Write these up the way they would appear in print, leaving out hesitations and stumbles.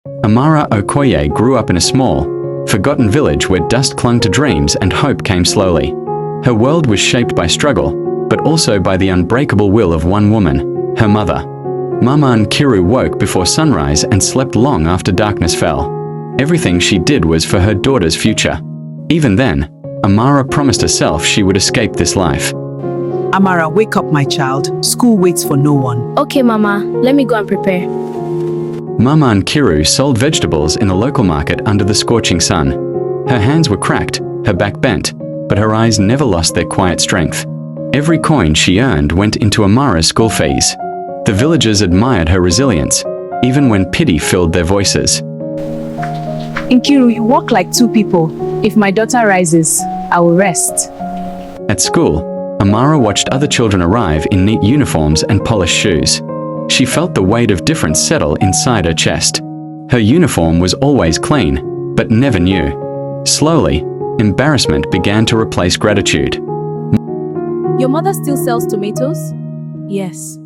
Amara Okoye grew up in a small, forgotten village where dust clung to dreams and hope came slowly. Her world was shaped by struggle, but also by the unbreakable will of one woman, her mother. Mama Nkiru woke before sunrise and slept long after darkness fell. Everything she did was for her daughter's future. Even then, Amara promised herself she would escape this life. Amara, wake up, my child. School waits for no one. Okay, Mama. Let me go and prepare. Mama Nkiru sold vegetables in the local market under the scorching sun. Her hands were cracked, her back bent, but her eyes never lost their quiet strength. Every coin she earned went into Amara's school fees. The villagers admired her resilience, even when pity filled their voices. Nkiru, you walk like two people. If my daughter rises, I will rest. At school, Amara watched other children arrive in neat uniforms and polished shoes. She felt the weight of difference settle inside her chest. Her uniform was always clean, but never new. Slowly, embarrassment began to replace gratitude. Your mother still sells tomatoes? Yes.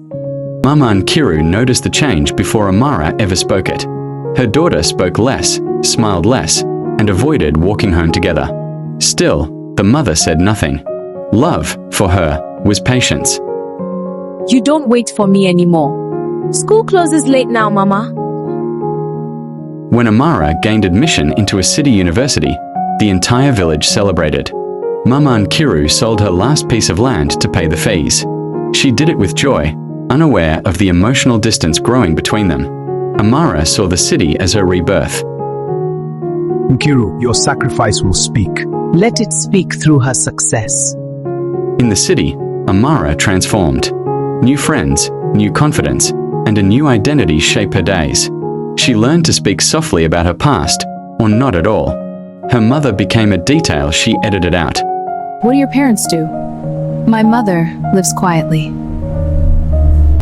Mama Nkiru noticed the change before Amara ever spoke it. Her daughter spoke less, smiled less, and avoided walking home together. Still, the mother said nothing. Love, for her, was patience. You don't wait for me anymore. School closes late now, Mama. When Amara gained admission into a city university, the entire village celebrated. Mama Nkiru sold her last piece of land to pay the fees. She did it with joy, unaware of the emotional distance growing between them. Amara saw the city as her rebirth. Nkiru, your sacrifice will speak. Let it speak through her success. In the city, Amara transformed. New friends, new confidence, and a new identity shape her days. She learned to speak softly about her past, or not at all. Her mother became a detail she edited out. What do your parents do? My mother lives quietly.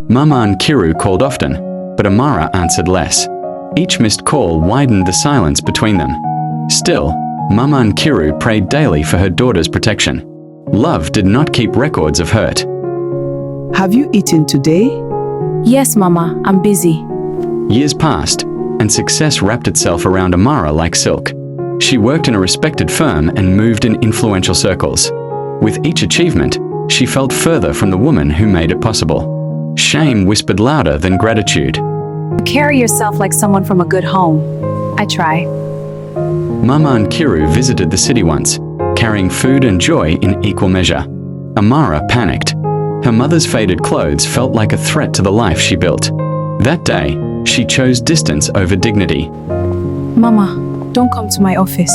Mama Nkiru called often, but Amara answered less. Each missed call widened the silence between them. Still, Mama Nkiru prayed daily for her daughter's protection. Love did not keep records of hurt. Have you eaten today? Yes, Mama. I'm busy. Years passed, and success wrapped itself around Amara like silk. She worked in a respected firm and moved in influential circles. With each achievement, she felt further from the woman who made it possible. Shame whispered louder than gratitude. Carry yourself like someone from a good home. I try. Mama Nkiru visited the city once, carrying food and joy in equal measure. Amara panicked. Her mother's faded clothes felt like a threat to the life she built. That day, she chose distance over dignity. Mama, don't come to my office.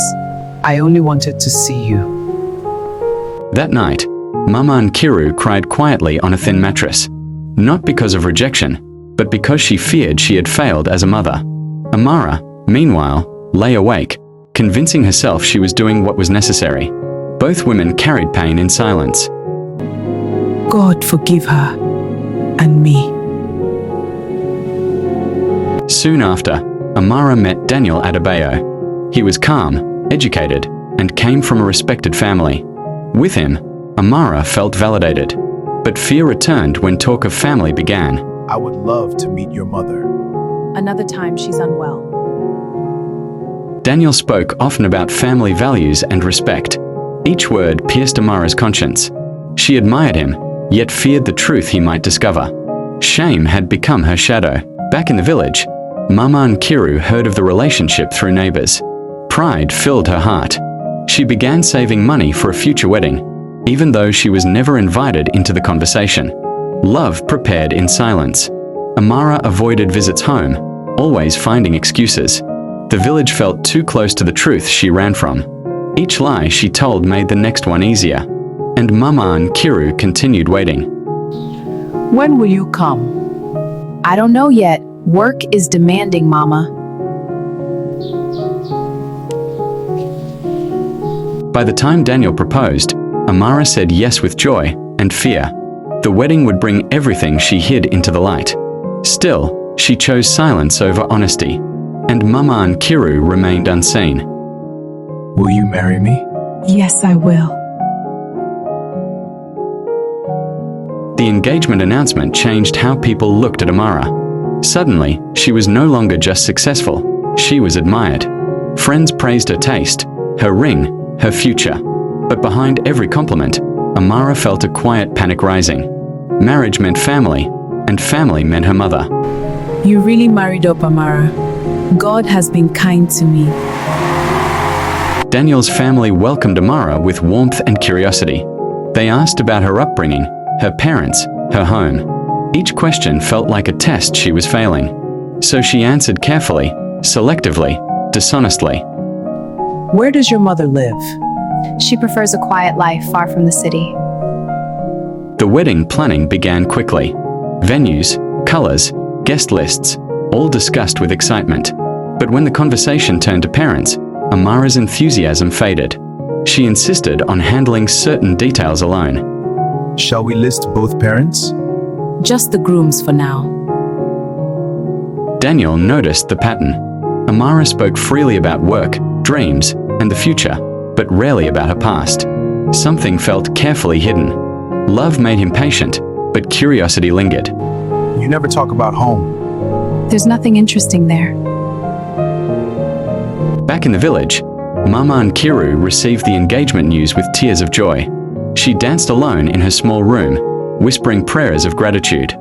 I only wanted to see you. That night, Mama Nkiru cried quietly on a thin mattress. Not because of rejection, but because she feared she had failed as a mother. Amara, meanwhile, lay awake, convincing herself she was doing what was necessary. Both women carried pain in silence. God forgive her and me. Soon after, Amara met Daniel Adebayo. He was calm, educated, and came from a respected family. With him, Amara felt validated. But fear returned when talk of family began. I would love to meet your mother. Another time she's unwell. Daniel spoke often about family values and respect. Each word pierced Amara's conscience. She admired him, yet feared the truth he might discover. Shame had become her shadow. Back in the village, Mama Nkiru heard of the relationship through neighbors. Pride filled her heart. She began saving money for a future wedding, even though she was never invited into the conversation. Love prepared in silence. Amara avoided visits home, always finding excuses. The village felt too close to the truth she ran from. Each lie she told made the next one easier. And Mama Nkiru continued waiting. When will you come? I don't know yet. Work is demanding, Mama. By the time Daniel proposed, Amara said yes with joy and fear. The wedding would bring everything she hid into the light. Still, she chose silence over honesty. And Mama Nkiru remained unseen. Will you marry me? Yes, I will. The engagement announcement changed how people looked at Amara. Suddenly, she was no longer just successful. She was admired. Friends praised her taste, her ring, her future. But behind every compliment, Amara felt a quiet panic rising. Marriage meant family, and family meant her mother. You really married up, Amara. God has been kind to me. Daniel's family welcomed Amara with warmth and curiosity. They asked about her upbringing, her parents, her home. Each question felt like a test she was failing. So she answered carefully, selectively, dishonestly. Where does your mother live? She prefers a quiet life far from the city. The wedding planning began quickly. Venues, colors, guest lists, all discussed with excitement. But when the conversation turned to parents, Amara's enthusiasm faded. She insisted on handling certain details alone. Shall we list both parents? Just the grooms for now. Daniel noticed the pattern. Amara spoke freely about work, dreams, and the future, but rarely about her past. Something felt carefully hidden. Love made him patient, but curiosity lingered. You never talk about home. There's nothing interesting there. Back in the village, Mama Nkiru received the engagement news with tears of joy. She danced alone in her small room, whispering prayers of gratitude.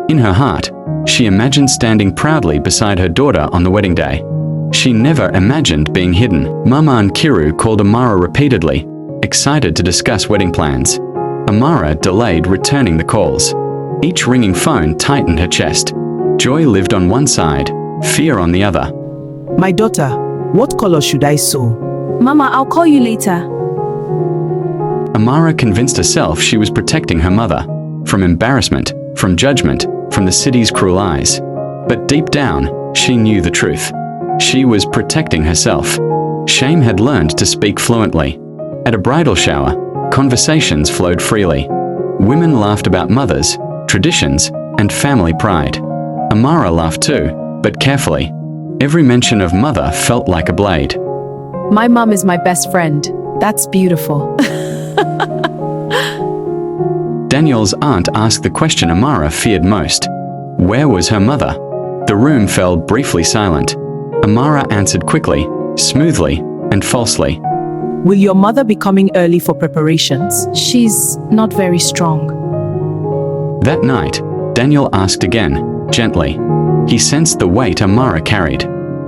In her heart, she imagined standing proudly beside her daughter on the wedding day. She never imagined being hidden. Mama Nkiru called Amara repeatedly, excited to discuss wedding plans. Amara delayed returning the calls. Each ringing phone tightened her chest. Joy lived on one side, fear on the other. My daughter, what color should I sew? Mama, I'll call you later. Amara convinced herself she was protecting her mother from embarrassment, from judgment, from the city's cruel eyes. But deep down, she knew the truth. She was protecting herself. Shame had learned to speak fluently. At a bridal shower, conversations flowed freely. Women laughed about mothers, traditions, and family pride. Amara laughed too, but carefully. Every mention of mother felt like a blade. My mom is my best friend. That's beautiful. Daniel's aunt asked the question Amara feared most. Where was her mother? The room fell briefly silent. Amara answered quickly, smoothly, and falsely. Will your mother be coming early for preparations? She's not very strong. That night, Daniel asked again, gently. He sensed the weight Amara carried,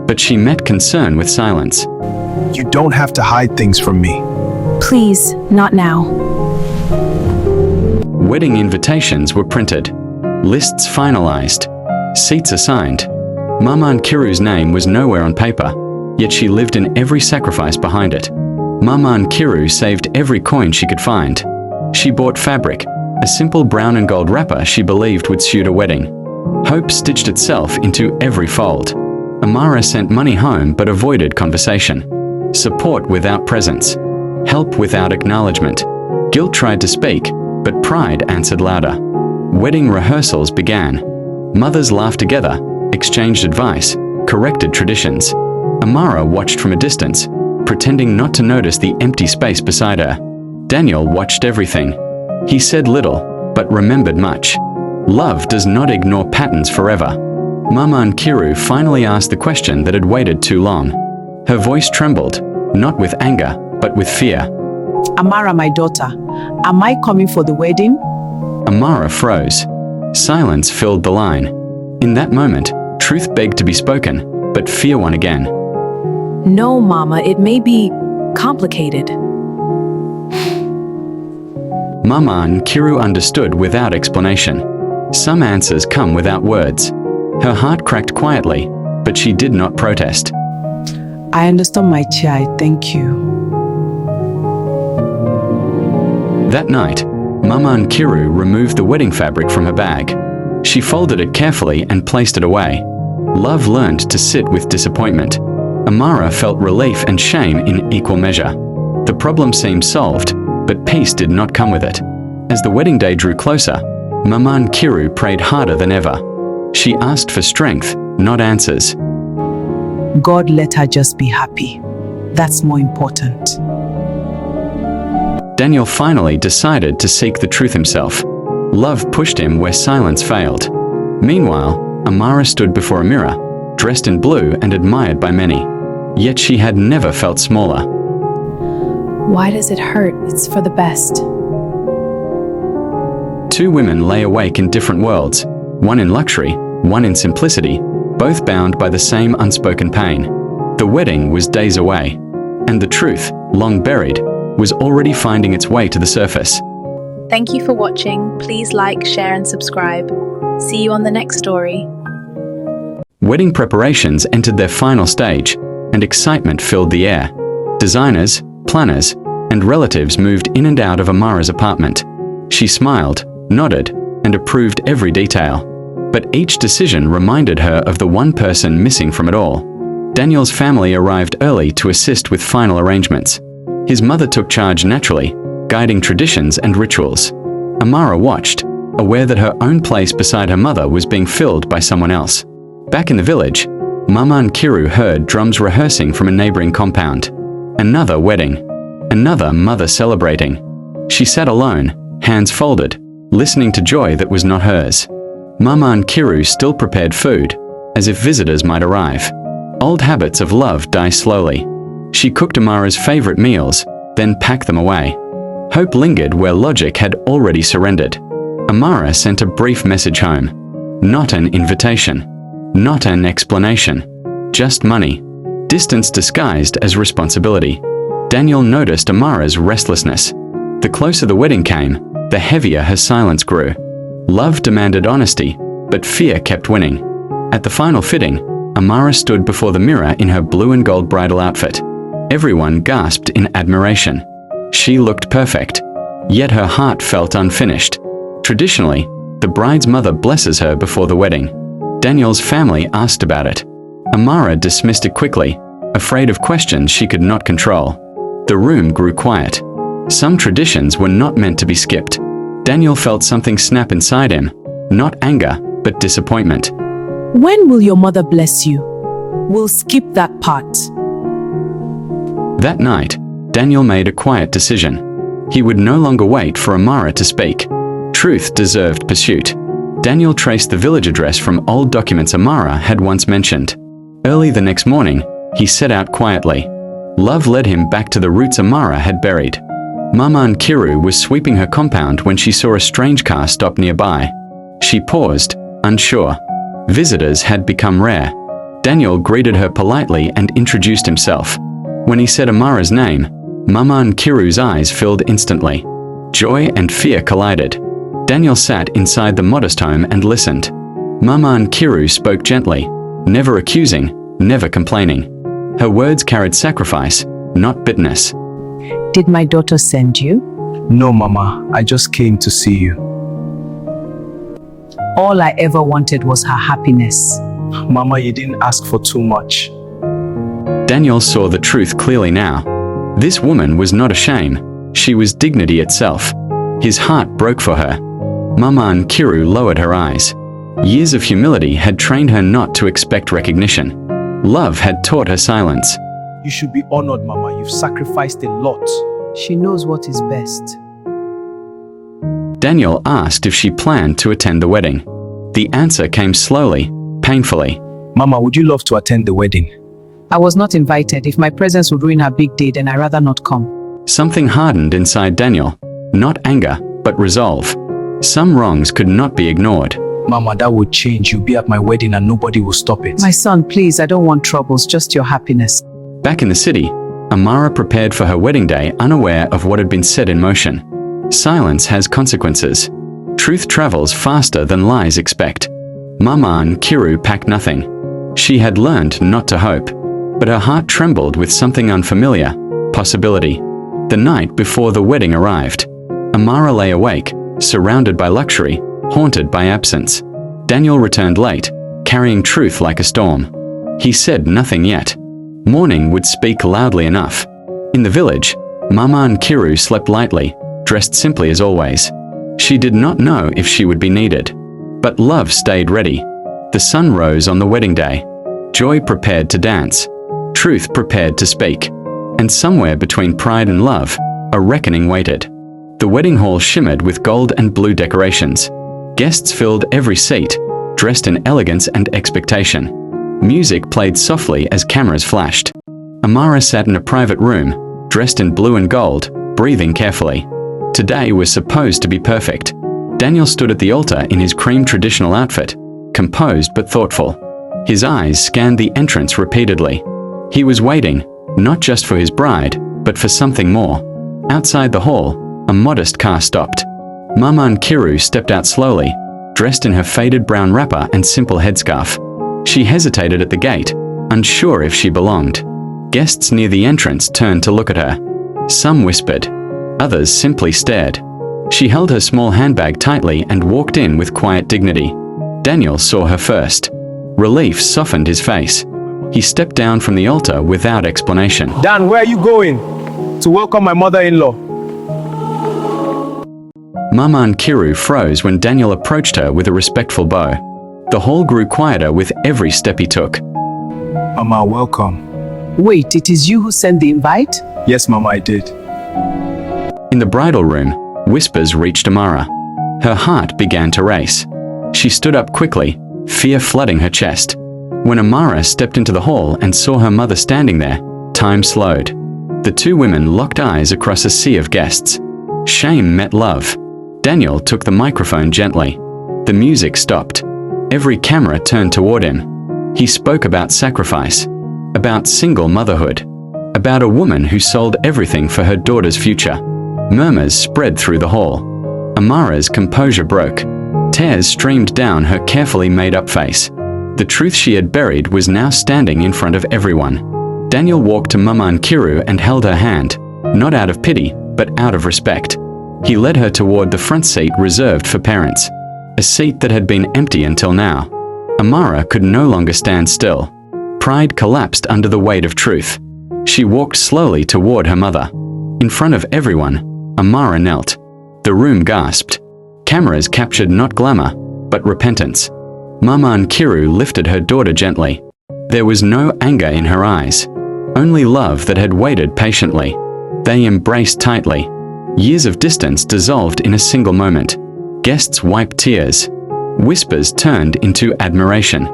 but she met concern with silence. You don't have to hide things from me. Please, not now. Wedding invitations were printed, lists finalized, seats assigned. Mama Nkiru's name was nowhere on paper, yet she lived in every sacrifice behind it. Mama Nkiru saved every coin she could find. She bought fabric, a simple brown and gold wrapper she believed would suit a wedding. Hope stitched itself into every fold. Amara sent money home but avoided conversation. Support without presence. Help without acknowledgement. Guilt tried to speak, but pride answered louder. Wedding rehearsals began. Mothers laughed together, exchanged advice, corrected traditions. Amara watched from a distance, pretending not to notice the empty space beside her. Daniel watched everything. He said little, but remembered much. Love does not ignore patterns forever. Mama Nkiru finally asked the question that had waited too long. Her voice trembled, not with anger, but with fear. Amara, my daughter, am I coming for the wedding? Amara froze. Silence filled the line. In that moment, truth begged to be spoken, but fear won again. No, Mama, it may be complicated. Mama Nkiru understood without explanation. Some answers come without words. Her heart cracked quietly, but she did not protest. I understand, my child, thank you. That night, Mama Nkiru removed the wedding fabric from her bag. She folded it carefully and placed it away. Love learned to sit with disappointment. Amara felt relief and shame in equal measure. The problem seemed solved, but peace did not come with it. As the wedding day drew closer, Mama Nkiru prayed harder than ever. She asked for strength, not answers. God, let her just be happy. That's more important. Daniel finally decided to seek the truth himself. Love pushed him where silence failed. Meanwhile, Amara stood before a mirror. dressed in blue and admired by many. Yet she had never felt smaller. Why does it hurt? It's for the best. Two women lay awake in different worlds, one in luxury, one in simplicity, both bound by the same unspoken pain. The wedding was days away, and the truth, long buried, was already finding its way to the surface. Thank you for watching. Please like, share and subscribe. See you on the next story. Wedding preparations entered their final stage, and excitement filled the air. Designers, planners, and relatives moved in and out of Amara's apartment. She smiled, nodded, and approved every detail. But each decision reminded her of the one person missing from it all. Daniel's family arrived early to assist with final arrangements. His mother took charge naturally, guiding traditions and rituals. Amara watched, aware that her own place beside her mother was being filled by someone else. Back in the village, Mama and Kiru heard drums rehearsing from a neighboring compound. Another wedding. Another mother celebrating. She sat alone, hands folded, listening to joy that was not hers. Mama and Kiru still prepared food, as if visitors might arrive. Old habits of love die slowly. She cooked Amara's favorite meals, then packed them away. Hope lingered where logic had already surrendered. Amara sent a brief message home. Not an invitation. Not an explanation. Just money. Distance disguised as responsibility. Daniel noticed Amara's restlessness. The closer the wedding came, the heavier her silence grew. Love demanded honesty, but fear kept winning. At the final fitting, Amara stood before the mirror in her blue and gold bridal outfit. Everyone gasped in admiration. She looked perfect, yet her heart felt unfinished. Traditionally, the bride's mother blesses her before the wedding. Daniel's family asked about it. Amara dismissed it quickly, afraid of questions she could not control. The room grew quiet. Some traditions were not meant to be skipped. Daniel felt something snap inside him, not anger, but disappointment. When will your mother bless you? We'll skip that part. That night, Daniel made a quiet decision. He would no longer wait for Amara to speak. Truth deserved pursuit. Daniel traced the village address from old documents Amara had once mentioned. Early the next morning, he set out quietly. Love led him back to the roots Amara had buried. Mama and Kiru was sweeping her compound when she saw a strange car stop nearby. She paused, unsure. Visitors had become rare. Daniel greeted her politely and introduced himself. When he said Amara's name, Mama and Kiru's eyes filled instantly. Joy and fear collided. Daniel sat inside the modest home and listened. Mama and Kiru spoke gently, never accusing, never complaining. Her words carried sacrifice, not bitterness. Did my daughter send you? No, Mama, I just came to see you. All I ever wanted was her happiness. Mama, you didn't ask for too much. Daniel saw the truth clearly now. This woman was not a shame. She was dignity itself. His heart broke for her. Mama and Kiru lowered her eyes. Years of humility had trained her not to expect recognition. Love had taught her silence. You should be honored, Mama. You've sacrificed a lot. She knows what is best. Daniel asked if she planned to attend the wedding. The answer came slowly, painfully. Mama, would you love to attend the wedding? I was not invited. If my presence would ruin her big day, then I'd rather not come. Something hardened inside Daniel. Not anger, but resolve. Some wrongs could not be ignored. Mama, that would change. You'll be at my wedding and nobody will stop it. My son, please, I don't want troubles, just your happiness. Back in the city, Amara prepared for her wedding day unaware of what had been set in motion. Silence has consequences. Truth travels faster than lies expect. Mama and Kiru packed nothing. She had learned not to hope, but her heart trembled with something unfamiliar, possibility. The night before the wedding arrived, Amara lay awake, surrounded by luxury, haunted by absence. Daniel returned late, carrying truth like a storm. He said nothing yet. Morning would speak loudly enough. In the village, Mama and Kiru slept lightly, dressed simply as always. She did not know if she would be needed. But love stayed ready. The sun rose on the wedding day. Joy prepared to dance. Truth prepared to speak. And somewhere between pride and love, a reckoning waited. The wedding hall shimmered with gold and blue decorations. Guests filled every seat, dressed in elegance and expectation. Music played softly as cameras flashed. Amara sat in a private room, dressed in blue and gold, breathing carefully. Today was supposed to be perfect. Daniel stood at the altar in his cream traditional outfit, composed but thoughtful. His eyes scanned the entrance repeatedly. He was waiting, not just for his bride, but for something more. Outside the hall, a modest car stopped. Mama Nkiru stepped out slowly, dressed in her faded brown wrapper and simple headscarf. She hesitated at the gate, unsure if she belonged. Guests near the entrance turned to look at her. Some whispered. Others simply stared. She held her small handbag tightly and walked in with quiet dignity. Daniel saw her first. Relief softened his face. He stepped down from the altar without explanation. Dan, where are you going? To welcome my mother-in-law. Mama Nkiru froze when Daniel approached her with a respectful bow. The hall grew quieter with every step he took. Mama, welcome. Wait, it is you who sent the invite? Yes, Mama, I did. In the bridal room, whispers reached Amara. Her heart began to race. She stood up quickly, fear flooding her chest. When Amara stepped into the hall and saw her mother standing there, time slowed. The two women locked eyes across a sea of guests. Shame met love. Daniel took the microphone gently. The music stopped. Every camera turned toward him. He spoke about sacrifice, about single motherhood, about a woman who sold everything for her daughter's future. Murmurs spread through the hall. Amara's composure broke. Tears streamed down her carefully made-up face. The truth she had buried was now standing in front of everyone. Daniel walked to Mama Nkiru and held her hand, not out of pity, but out of respect. He led her toward the front seat reserved for parents, a seat that had been empty until now. Amara could no longer stand still. Pride collapsed under the weight of truth. She walked slowly toward her mother. In front of everyone, Amara knelt. The room gasped. Cameras captured not glamour, but repentance. Mama Nkiru lifted her daughter gently. There was no anger in her eyes, only love that had waited patiently. They embraced tightly. Years of distance dissolved in a single moment. Guests wiped tears. Whispers turned into admiration.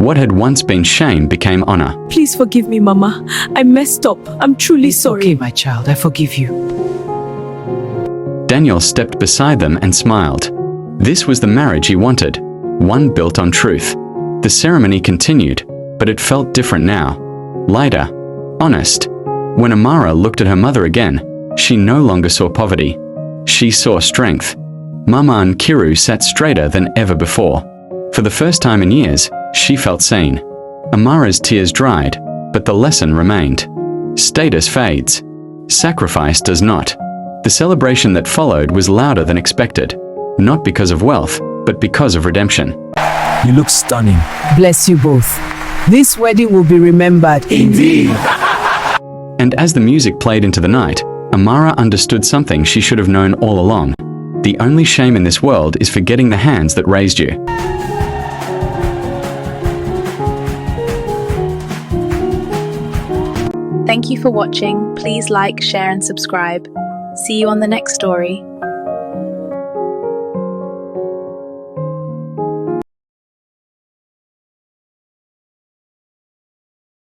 What had once been shame became honor. Please forgive me, Mama. I messed up. I'm truly sorry. Okay, my child, I forgive you. Daniel stepped beside them and smiled. This was the marriage he wanted, one built on truth. The ceremony continued, but it felt different now. Lighter, honest. When Amara looked at her mother again, she no longer saw poverty. She saw strength. Mama Nkiru sat straighter than ever before. For the first time in years, she felt seen. Amara's tears dried, but the lesson remained. Status fades. Sacrifice does not. The celebration that followed was louder than expected, not because of wealth, but because of redemption. You look stunning. Bless you both. This wedding will be remembered. Indeed. And as the music played into the night, Amara understood something she should have known all along. The only shame in this world is forgetting the hands that raised you. Thank you for watching. Please like, share and subscribe. See you on the next story.